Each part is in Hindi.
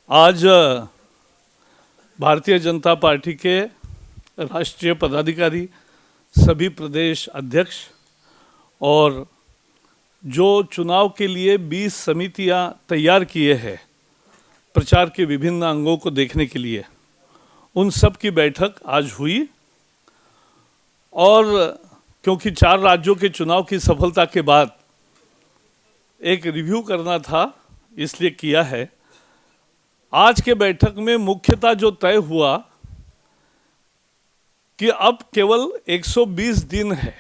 आज भारतीय जनता पार्टी के राष्ट्रीय पदाधिकारी, सभी प्रदेश अध्यक्ष और जो चुनाव के लिए 20 समितियां तैयार किए हैं प्रचार के विभिन्न अंगों को देखने के लिए, उन सब की बैठक आज हुई। और क्योंकि 4 राज्यों के चुनाव की सफलता के बाद एक रिव्यू करना था, इसलिए किया है। आज के बैठक में मुख्यतः जो तय हुआ कि अब केवल 120 दिन है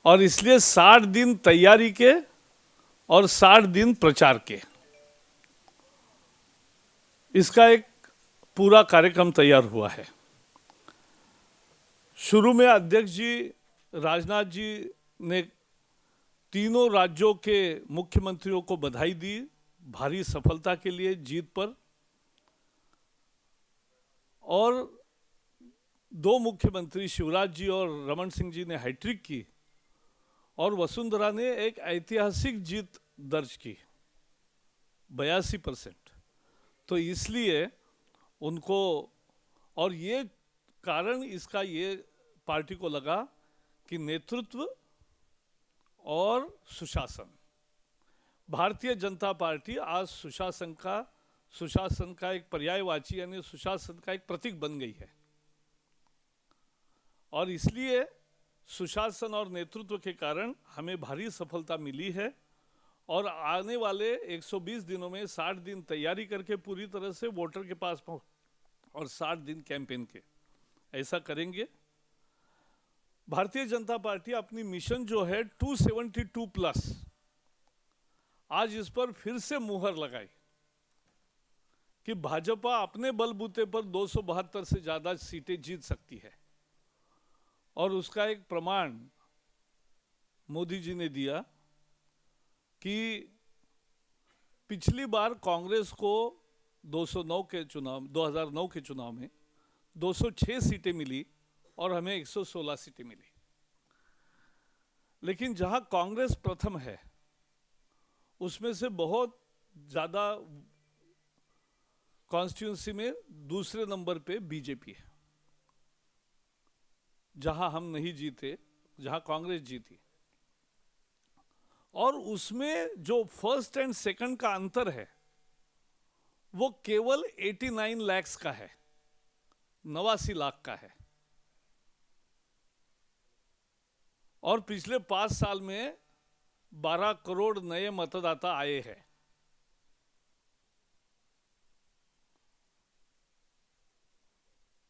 और इसलिए 60 दिन तैयारी के और 60 दिन प्रचार के, इसका एक पूरा कार्यक्रम तैयार हुआ है। शुरू में अध्यक्ष जी राजनाथ जी ने तीनों राज्यों के मुख्यमंत्रियों को बधाई दी भारी सफलता के लिए, जीत पर। और 2 मुख्यमंत्री शिवराज जी और रमन सिंह जी ने हैट्रिक की और वसुंधरा ने एक ऐतिहासिक जीत दर्ज की 82%। तो इसलिए उनको, और ये कारण इसका ये पार्टी को लगा कि नेतृत्व और सुशासन, भारतीय जनता पार्टी आज सुशासन का एक पर्यायवाची यानी सुशासन का एक प्रतीक बन गई है। और इसलिए सुशासन और नेतृत्व के कारण हमें भारी सफलता मिली है। और आने वाले 120 दिनों में 60 दिन तैयारी करके पूरी तरह से वोटर के पास पहुंच और 60 दिन कैंपेन के, ऐसा करेंगे। भारतीय जनता पार्टी अपनी मिशन जो है 272 प्लस, आज इस पर फिर से मुहर लगाई कि भाजपा अपने बलबूते पर 272 से ज्यादा सीटें जीत सकती है। और उसका एक प्रमाण मोदी जी ने दिया कि पिछली बार कांग्रेस को 2009 के चुनाव में 206 सीटें मिली और हमें 116 सीटें मिली। लेकिन जहां कांग्रेस प्रथम है उसमें से बहुत ज़्यादा कॉन्स्टिट्यूंसी में दूसरे नंबर पे बीजेपी है, जहां हम नहीं जीते, जहां कांग्रेस जीती। और उसमें जो फर्स्ट एंड सेकंड का अंतर है वो केवल 89 लाख का है, 89 लाख का है। और पिछले 5 साल में 12 करोड़ नए मतदाता आए हैं।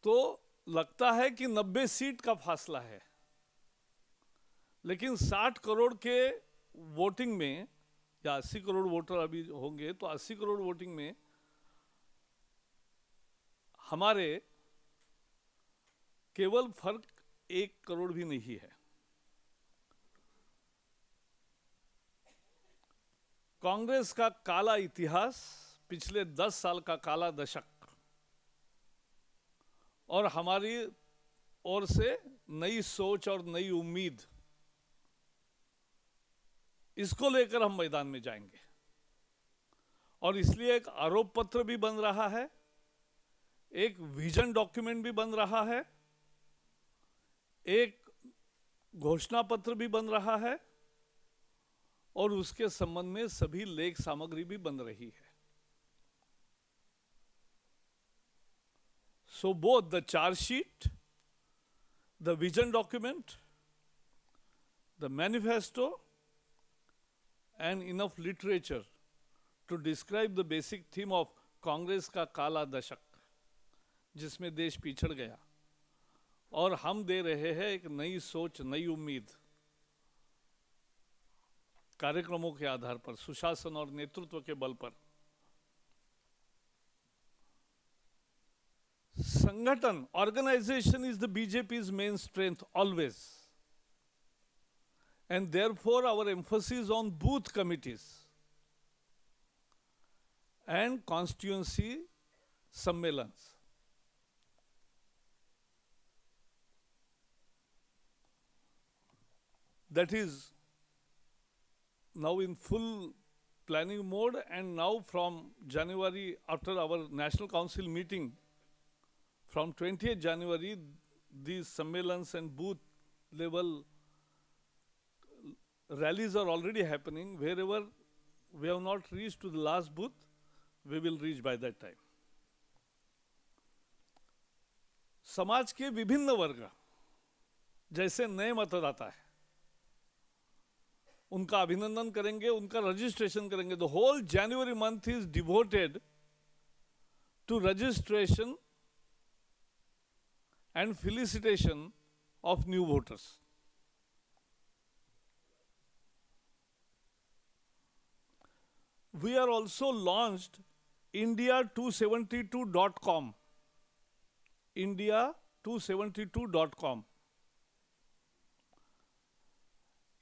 तो लगता है कि 90 सीट का फासला है, लेकिन 60 करोड़ के वोटिंग में, या 80 करोड़ वोटर अभी होंगे, तो 80 करोड़ वोटिंग में हमारे केवल फर्क 1 करोड़ भी नहीं है। कांग्रेस का काला इतिहास, पिछले 10 साल का काला दशक, और हमारी ओर से नई सोच और नई उम्मीद, इसको लेकर हम मैदान में जाएंगे। और इसलिए एक आरोप पत्र भी बन रहा है, एक विजन डॉक्यूमेंट भी बन रहा है, एक घोषणा पत्र भी बन रहा है, और उसके संबंध में सभी लेख सामग्री भी बन रही है। So both the charge sheet, the vision document, the manifesto, and enough literature to describe the basic theme of Congress का काला दशक, जिसमें देश पिछड़ गया, और हम दे रहे हैं एक नई सोच, नई उम्मीद, कार्यक्रमों के आधार पर, सुशासन और नेतृत्व के बल पर। संगठन, organisation is the BJP's main strength always, and therefore our emphasis on booth committees and constituency sammelans. That is now in full planning mode, and now from January, after our National Council meeting, from 20th January, these sammelans and booth level rallies are already happening. Wherever we have not reached to the last booth, we will reach by that time. समाज के विभिन्न वर्ग जैसे नए मतदाता है, उनका अभिनंदन करेंगे, उनका रजिस्ट्रेशन करेंगे. The whole January month is devoted to registration and felicitation of new voters. We are also launched India272.com. India272.com.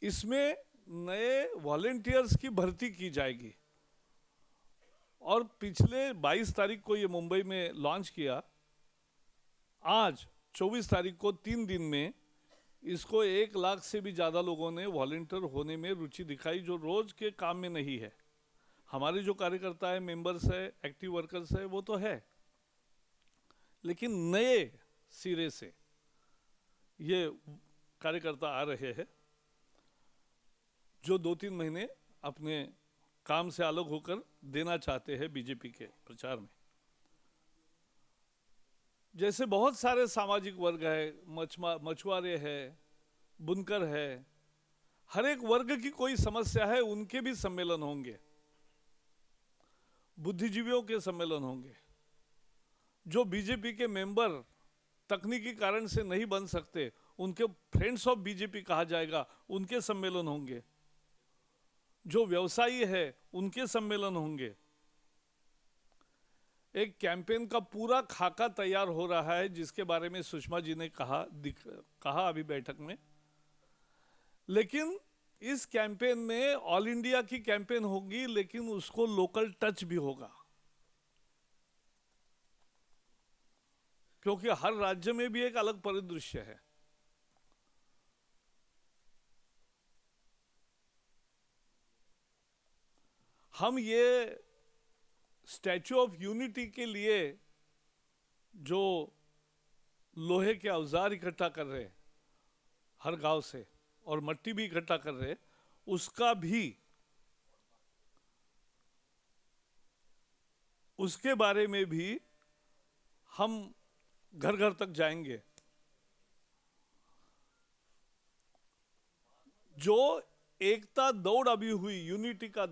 इसमें नए वॉलेंटियर्स की भर्ती की जाएगी और पिछले 22 तारीख को ये मुंबई में लॉन्च किया. आज 24 तारीख को 3 दिन में इसको 1 लाख से भी ज़्यादा लोगों ने वॉलंटियर होने में रुचि दिखाई, जो रोज़ के काम में नहीं है. हमारे जो कार्यकर्ता है, मेंबर्स है, एक्टिव वर्कर्स है, वो तो है, लेकिन नए सिरे से ये कार्यकर्ता आ रहे हैं जो 2-3 महीने अपने काम से अलग होकर देना चाहते हैं बीजेपी के प्रचार में. जैसे बहुत सारे सामाजिक वर्ग है, मछुआरे है, बुनकर है, हर एक वर्ग की कोई समस्या है, उनके भी सम्मेलन होंगे. बुद्धिजीवियों के सम्मेलन होंगे. जो बीजेपी के मेंबर तकनीकी कारण से नहीं बन सकते, उनके फ्रेंड्स ऑफ बीजेपी कहा जाएगा, उनके सम्मेलन होंगे. जो व्यवसायी है, उनके सम्मेलन होंगे. एक कैंपेन का पूरा खाका तैयार हो रहा है, जिसके बारे में सुषमा जी ने कहा अभी बैठक में. लेकिन इस कैंपेन में ऑल इंडिया की कैंपेन होगी, लेकिन उसको लोकल टच भी होगा, क्योंकि हर राज्य में भी एक अलग परिदृश्य है. हम ये स्टैच्यू ऑफ यूनिटी के लिए जो लोहे के औजार इकट्ठा कर रहे हैं हर गांव से, और मट्टी भी इकट्ठा कर रहे हैं, उसका भी, उसके बारे में भी हम घर घर तक जाएंगे. जो एकता दौड़ अभी हुई, यूनिटी का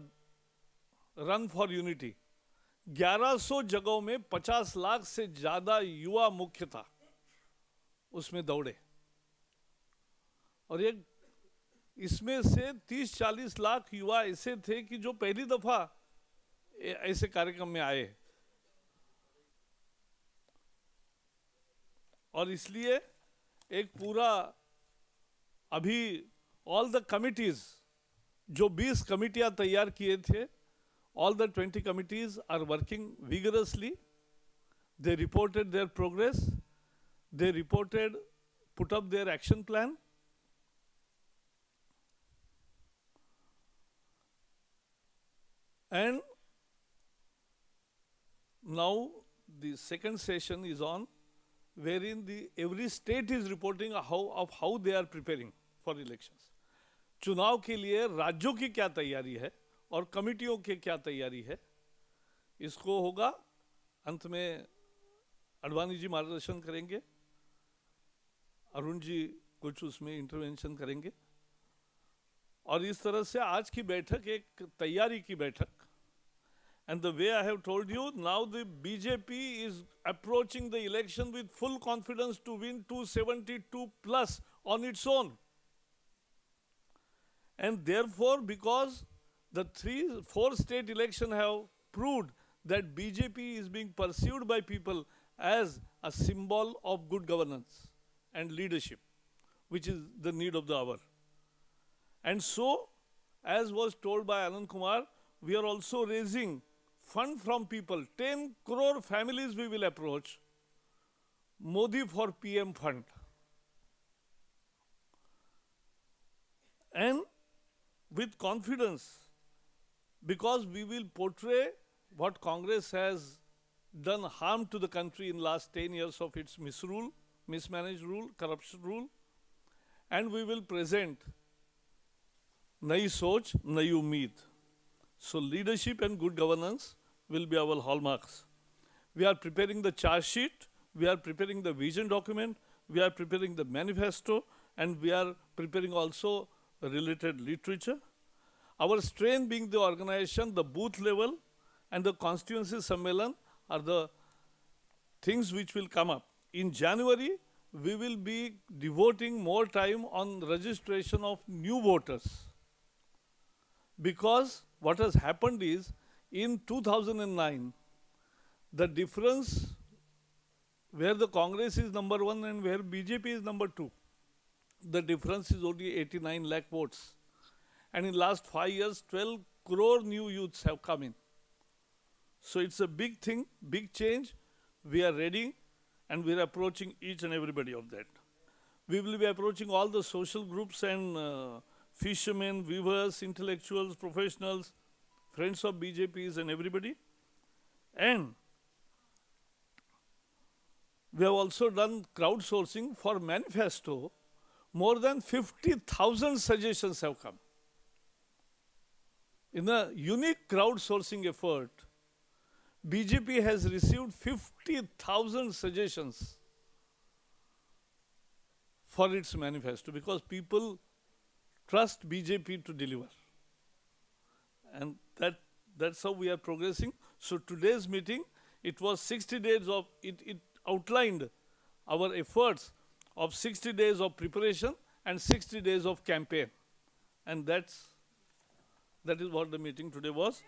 रन फॉर यूनिटी, 1100 जगहों में 50 लाख से ज्यादा युवा मुख्य था, उसमें दौड़े. और ये इसमें से 30-40 लाख युवा ऐसे थे कि जो पहली दफा ऐसे कार्यक्रम में आए. और इसलिए एक पूरा अभी ऑल द कमिटीज, जो 20 कमिटियां तैयार किए थे, all the 20 committees are working vigorously. They reported their progress. They put up their action plan. And now the second session is on, wherein every state is reporting how they are preparing for elections. चुनाव के लिए राज्यों की क्या तैयारी है और कमिटियों की क्या तैयारी है, इसको होगा. अंत में अडवाणी जी मार्गदर्शन करेंगे, अरुण जी कुछ उसमें इंटरवेंशन करेंगे. और इस तरह से आज की बैठक एक तैयारी की बैठक. And the way I have told you, now the BJP is approaching the election with full confidence to win 272 plus on its own. And therefore, because the 4 state election have proved that BJP is being perceived by people as a symbol of good governance and leadership, which is the need of the hour. And so, as was told by Anand Kumar, we are also raising fund from people. 10 crore families we will approach. Modi for PM fund. And with confidence because we will portray what Congress has done harm to the country in last 10 years of its misrule, mismanaged rule, corruption rule, and we will present नई सोच, नई उम्मीद. So leadership and good governance will be our hallmarks. We are preparing the charge sheet, we are preparing the vision document, we are preparing the manifesto, and we are preparing also related literature. Our strength being the organization, the booth level, and the constituency sammelan are the things which will come up. In January, we will be devoting more time on registration of new voters. Because what has happened is, in 2009, the difference where the Congress is number 1 and where BJP is number 2, the difference is only 89 lakh votes. And in last 5 years, 12 crore new youths have come in. So it's a big thing, big change. We are ready and we are approaching each and everybody of that. We will be approaching all the social groups and fishermen, weavers, intellectuals, professionals, friends of BJPs and everybody. And we have also done crowdsourcing for manifesto. More than 50,000 suggestions have come. In a unique crowdsourcing effort, BJP has received 50,000 suggestions for its manifesto because people trust BJP to deliver. And that's how we are progressing. So today's meeting, it was 60 days of, it outlined our efforts of 60 days of preparation and 60 days of campaign. And that is what the meeting today was.